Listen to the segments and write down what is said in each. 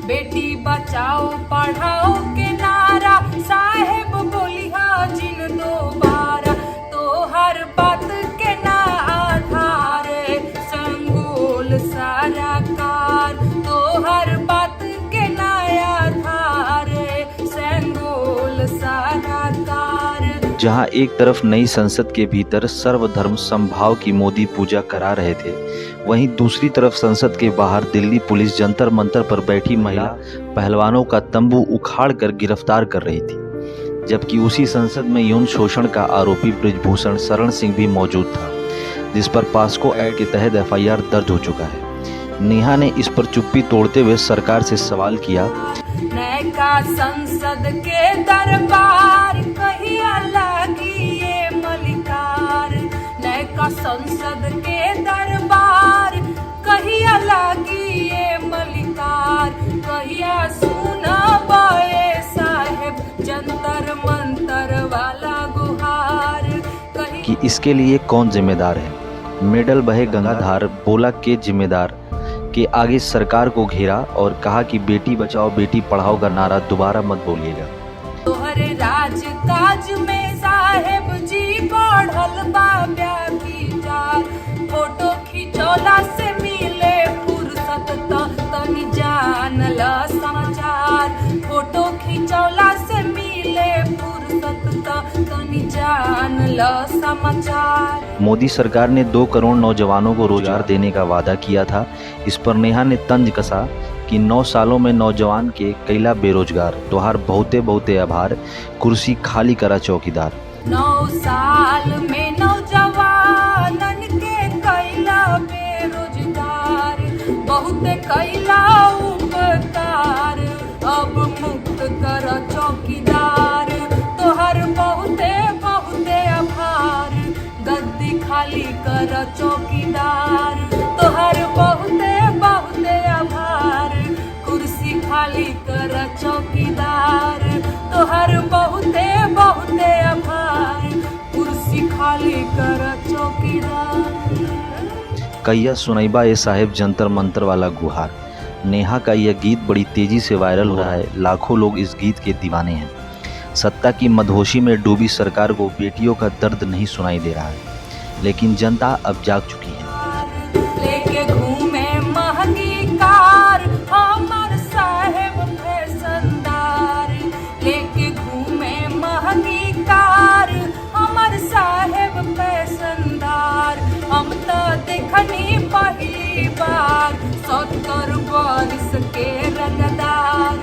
बेटी बचाओ पढ़ाओ के नारा साहेब बोलिया जिन दोबारा, तो हर बात के ना आधार संगोल सारा कार, तो हर बात के ना आधार संगोल सारा कार। जहां एक तरफ नई संसद के भीतर सर्वधर्म समभाव की मोदी पूजा करा रहे थे, वहीं दूसरी तरफ संसद के बाहर दिल्ली पुलिस जंतर मंतर पर बैठी महिला पहलवानों का तंबू उखाड़कर गिरफ्तार कर रही थी। जबकि उसी संसद में यौन शोषण का आरोपी बृजभूषण शरण सिंह भी मौजूद था, जिस पर पास्को एक्ट के तहत एफआईआर दर्ज हो चुका है। नेहा ने इस पर चुप्पी तोड़ते हुए सरकार से सवाल किया, नैका संसद के दरबार कहिया लागी ये मलिकार, नैका संसद के दरबार कहिया लागी ये मलिकार, कहिया सुना बाए साहेब जंतर मंतर वाला गुहार। कि इसके लिए कौन जिम्मेदार है। मेडल बहे गंगाधार बोला के जिम्मेदार के आगे सरकार को घेरा और कहा कि बेटी बचाओ बेटी पढ़ाओ का नारा दोबारा मत बोलिएगा। तोहरे राज काज में साहेब जी बढ़ल बा व्याभिचार, फोटो खिंचौला से मिले फुर्सत तनी जानल समाचार, फोटो खिंचौला से मिले फुर्सत तनी जानल समाचार। मोदी सरकार ने 2 करोड़ नौजवानों को रोजगार देने का वादा किया था। इस पर नेहा ने तंज कसा कि 9 सालों में नौजवान के कैला बेरोजगार, तोहार बहुते बहुते आभार, कुर्सी खाली करा चौकीदार। 9 साल में नौजवानन के कैला बेरोजगार, बहुते कैला उपकार, अब मुक्त कर चौकीदार, तोहर बहुते बहुते आभार, गद्दी खाली कर चौकीदार, तोहर बहुते बहुते आभार, कुर्सी खाली कर चौकीदार, तोहर बहुते बहुते आभार, कुर्सी खाली कर चौकीदार। कैया सुनैबा ए साहेब जंतर मंतर वाला गुहार। नेहा का यह गीत बड़ी तेजी से वायरल हो रहा है। लाखों लोग इस गीत के दीवाने हैं। सत्ता की मदहोशी में डूबी सरकार को बेटियों का दर्द नहीं सुनाई दे रहा है, लेकिन जनता अब जाग चुकी है। लेके घूमे महंगी कार हमर साहेब फैशनदार, लेके घूमे महंगी कार हमर साहेब फैशनदार, हम तो देखनी पहली बार 70 बरिस के रंगदार,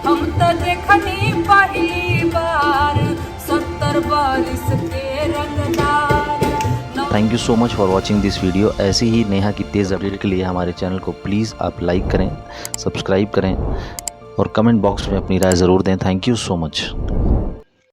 हम तो देखनी पहली बार 70 बरिस के रंगदार। Thank you so much for watching this video. ऐसी ही नेहा की तेज़ अपडेट के लिए हमारे चैनल को प्लीज़ आप लाइक करें, सब्सक्राइब करें और कमेंट बॉक्स में अपनी राय ज़रूर दें। Thank you so much.